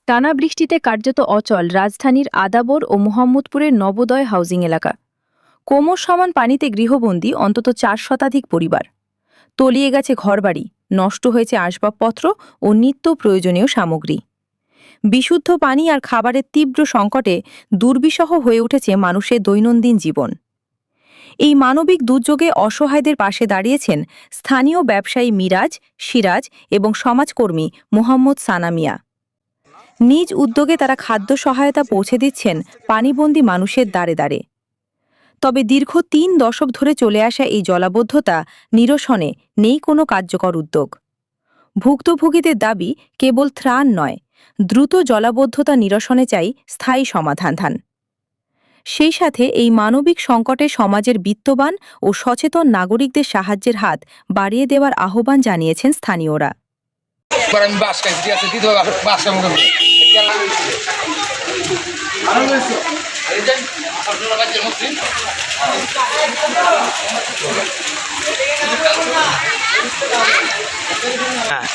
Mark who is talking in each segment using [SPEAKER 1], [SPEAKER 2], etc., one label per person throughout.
[SPEAKER 1] টানা বৃষ্টিতে কার্যত অচল রাজধানীর আদাবর ও মোহাম্মদপুরের নবোদয় হাউজিং এলাকা। কোমর সমান পানিতে গৃহবন্দী অন্তত ৪ শতাধিক পরিবার। তলিয়ে গেছে ঘরবাড়ি, নষ্ট হয়েছে আসবাবপত্র ও নিত্য প্রয়োজনীয় সামগ্রী। বিশুদ্ধ পানি আর খাবারের তীব্র সংকটে দুর্বিষহ হয়ে উঠেছে মানুষের দৈনন্দিন জীবন। এই মানবিক দুর্যোগে অসহায়দের পাশে দাঁড়িয়েছেন স্থানীয় ব্যবসায়ী মিরাজ, সিরাজ এবং সমাজকর্মী মোহাম্মদ সানামিয়া। নিজ উদ্যোগে তারা খাদ্য সহায়তা পৌঁছে দিচ্ছেন পানিবন্দী মানুষের দ্বারে দ্বারে। তবে দীর্ঘ ৩ দশক ধরে চলে আসা এই জলাবদ্ধতা নিরসনে নেই কোনো কার্যকর উদ্যোগ। ভুক্তভোগীদের দাবি কেবল ত্রাণ নয়, দ্রুত জলাবদ্ধতা নিরসনে চাই স্থায়ী সমাধান। সেই সাথে এই মানবিক সংকটে সমাজের বিত্তবান ও সচেতন নাগরিকদের সাহায্যের হাত বাড়িয়ে দেওয়ার আহ্বান জানিয়েছেন স্থানীয়রা।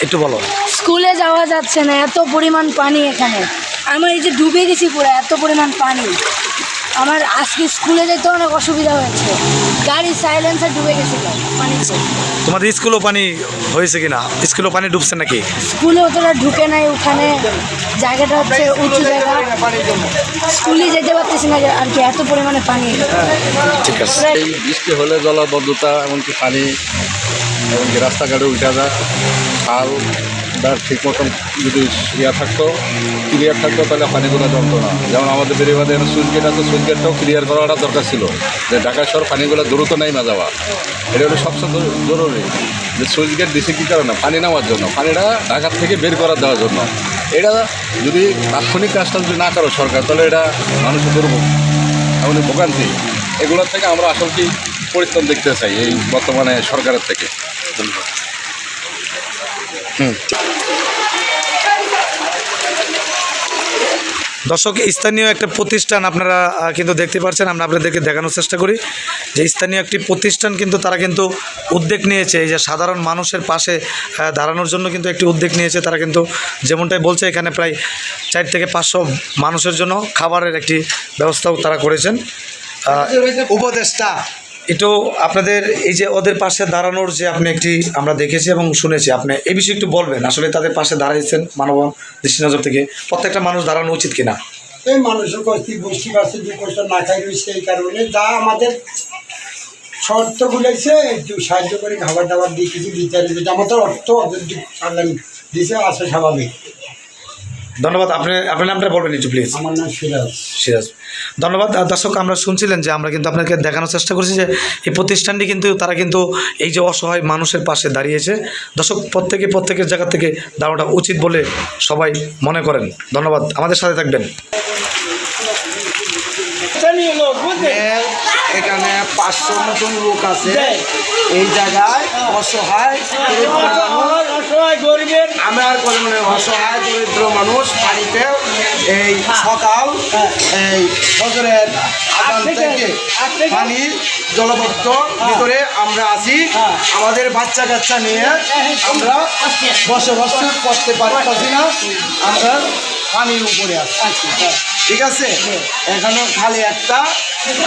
[SPEAKER 2] একটু বলো।
[SPEAKER 3] স্কুলে যাওয়া যাচ্ছে না, এত পরিমাণ পানি এখানে। আমার এই যে ডুবে গেছি পুরো, এত পরিমাণ পানি। আমার আজকে স্কুলে যেতে অনেক অসুবিধা হয়েছে, গাড়ি সাইলেন্সার ডুবে গেছিল পানিতে।
[SPEAKER 2] তোমাদের স্কুলেও পানি হয়েছে কিনা? স্কুলেও পানি ডুবছে নাকি?
[SPEAKER 3] স্কুলে অতটা ঢুকে নাই, ওখানে জায়গাটা হচ্ছে উঁচু জায়গা, স্কুলে যেতে পারতেছি না আর কি, এত পরিমাণে পানি।
[SPEAKER 2] ঠিক আছে।
[SPEAKER 4] এই বৃষ্টি হলে জলাবদ্ধতা, এমনকি পানি, এমনকি রাস্তাঘাটে উঠে যায়। খালটা ঠিক মতন যদি থাকতো, ক্লিয়ার থাকতো, তাহলে পানিগুলো জমতো না। যেমন আমাদের বেরিবাদে সুইচ গেট আছে, সুইচ গেটটাও ক্লিয়ার করাটা দরকার ছিল, যে ঢাকা শহর পানিগুলো দ্রুত নামা যাওয়া। এটা হলো সবচেয়ে জরুরি, যে সুইচ গেট দিছে কী কারণে? পানি নেওয়ার জন্য, পানিটা ঢাকার থেকে বের করা দেওয়ার জন্য। এটা যদি তাৎক্ষণিক কাজটা যদি না করো সরকার, তাহলে এটা মানুষের দুর্ভোগ, এমনই ভোগান্তি, এগুলোর থেকে আমরা আসলে কি পরিত্রাণ দেখতে চাই এই বর্তমানে সরকারের থেকে। ধন্যবাদ।
[SPEAKER 2] দর্শক, স্থানীয় একটা প্রতিষ্ঠান আপনারা কিন্তু দেখতে পাচ্ছেন, আমরা আপনাদেরকে দেখানোর চেষ্টা করি যে স্থানীয় একটি প্রতিষ্ঠান কিন্তু তারা কিন্তু উদ্যোগ নিয়েছে এই যে সাধারণ মানুষের পাশে দাঁড়ানোর জন্য কিন্তু একটি উদ্যোগ নিয়েছে। তারা কিন্তু যেমনটাই বলছে, এখানে প্রায় 4 থেকে 500 মানুষের জন্য খাবারের একটি ব্যবস্থাও তারা করেছেন। উপদেষ্টা এটাও আপনাদের এই যে ওদের পাশে দাঁড়ানোর যে আপনি একটি আমরা দেখেছি এবং শুনেছি, আপনি এই বিষয়ে একটু বলবেন, আসলে তাদের পাশে দাঁড়াইছেন মানবান দৃষ্টি নজর থেকে প্রত্যেকটা মানুষ দাঁড়ানো উচিত কিনা?
[SPEAKER 5] এই মানুষের কষ্টি বসতে পারছে, যে কষ্ট না খাই রয়েছে, এই কারণে যা আমাদের শর্ত বলেছে একটু সাহায্য করে খাবার দাবার দিয়ে কিছু দিতে হবে, যেটা আমাদের অর্থ দিতে আসে স্বাভাবিক।
[SPEAKER 2] ধন্যবাদ। আপনার নামটা বলবেন একটু প্লিজ।
[SPEAKER 5] আমার নাম সিরাজ।
[SPEAKER 2] সিরাজ, ধন্যবাদ। দর্শক, আমরা শুনছিলেন যে আমরা কিন্তু আপনাকে দেখানোর চেষ্টা করছি যে এই প্রতিষ্ঠানটি কিন্তু তারা কিন্তু এই যে অসহায় মানুষের পাশে দাঁড়িয়েছে। দর্শক, প্রত্যেকের জায়গা থেকে দাঁড়ানোটা উচিত বলে সবাই মনে করেন। ধন্যবাদ, আমাদের সাথে থাকবেন।
[SPEAKER 6] এখানে 500 মতন লোক আছে এই জায়গায়, অসহায় গরিবের, আমার মানে অসহায় দরিদ্র মানুষ পানিতে এই সকাল এই বছরের আগাম থেকে পানি জলবদ্ধ ভিতরে আমরা আছি। আমাদের বাচ্চা কাচ্চা নিয়ে আমরা বসবাস করতে পারতেছি না, আমরা পানির উপরে আছি। ঠিক আছে, এখানে খালি একটা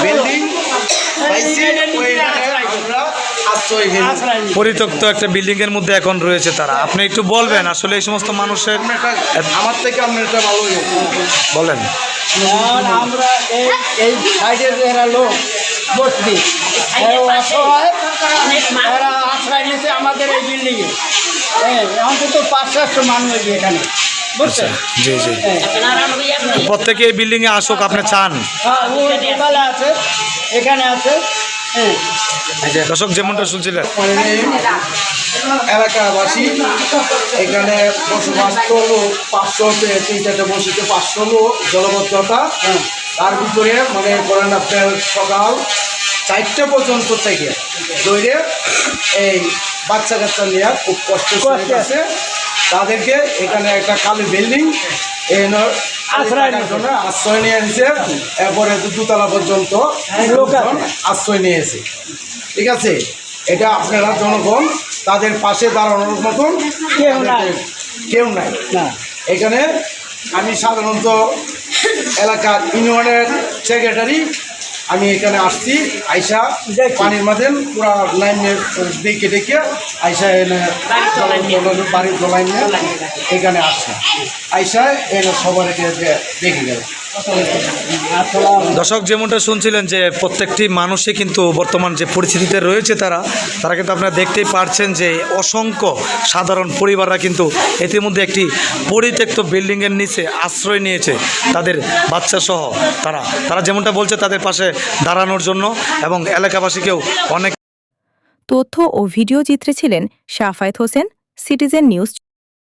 [SPEAKER 6] বিল্ডিং
[SPEAKER 2] পরিত্যক্ত একটা বিল্ডিং এর মধ্যে এখন রয়েছে তারা। আপনি একটু বলবেন আসলে এই সমস্ত মানুষের
[SPEAKER 6] আমার থেকে আপনি এটা ভালো
[SPEAKER 2] বলেন।
[SPEAKER 5] আমরা এই সাইডের যারা লোক বসতি এরা আশ্রয় নিয়েছে আমাদের এই বিল্ডিংয়ে। অন্তত 500 মানুষ এখানে।
[SPEAKER 2] জি জি, প্রত্যেকে এই বিল্ডিং এ আসুক, আপনি চান?
[SPEAKER 5] আছে, এখানে আছে।
[SPEAKER 2] দর্শক, যেমনটা শুনছিলেন,
[SPEAKER 6] এলাকাবাসী এখানে বসবাস করলো 500 3-4 বসিতে 500 লোক জলবদ্ধতা। তার ভিতরে মানে করেন আপনার সকাল 4টা পর্যন্ত থেকে দৌড়ে এই বাচ্চা কাচ্চা নিয়ে খুব কষ্ট আছে। তাদেরকে এখানে একটা খালি বিল্ডিং আশ্রয় নিয়ে এসেছে। এরপরে 2তলা পর্যন্ত আশ্রয় নিয়েছে। ঠিক আছে, এটা আপনারা জনগণ তাদের পাশে দাঁড়ানোর মতন কেউ নাই। এখানে আমি সাধারণত এলাকার ইউনিয়নের সেক্রেটারি। আমি এখানে আসছি আইসা পানির মাঝে পুরা লাইনের দেখে দেখে আইসা এনে বাড়ির লাইন এখানে আসছে আইসা এনে সবার দেখে গেল।
[SPEAKER 2] দর্শক যেমনটা শুনছিলেন যে প্রত্যেকটি মানুষই কিন্তু বর্তমান যে পরিস্থিতিতে রয়েছে তারা কিন্তু আপনারা দেখতেই পারছেন যে অসংখ্য সাধারণ পরিবাররা কিন্তু ইতিমধ্যে একটি পরিত্যক্ত বিল্ডিংয়ের নিচে আশ্রয় নিয়েছে তাদের বাচ্চা সহ। তারা যেমনটা বলছে তাদের পাশে দাঁড়ানোর জন্য এবং এলাকাবাসীকেও অনেক
[SPEAKER 1] তথ্য ও ভিডিও চিত্রে ছিলেন শাফায়েত হোসেন, সিটিজেন নিউজ।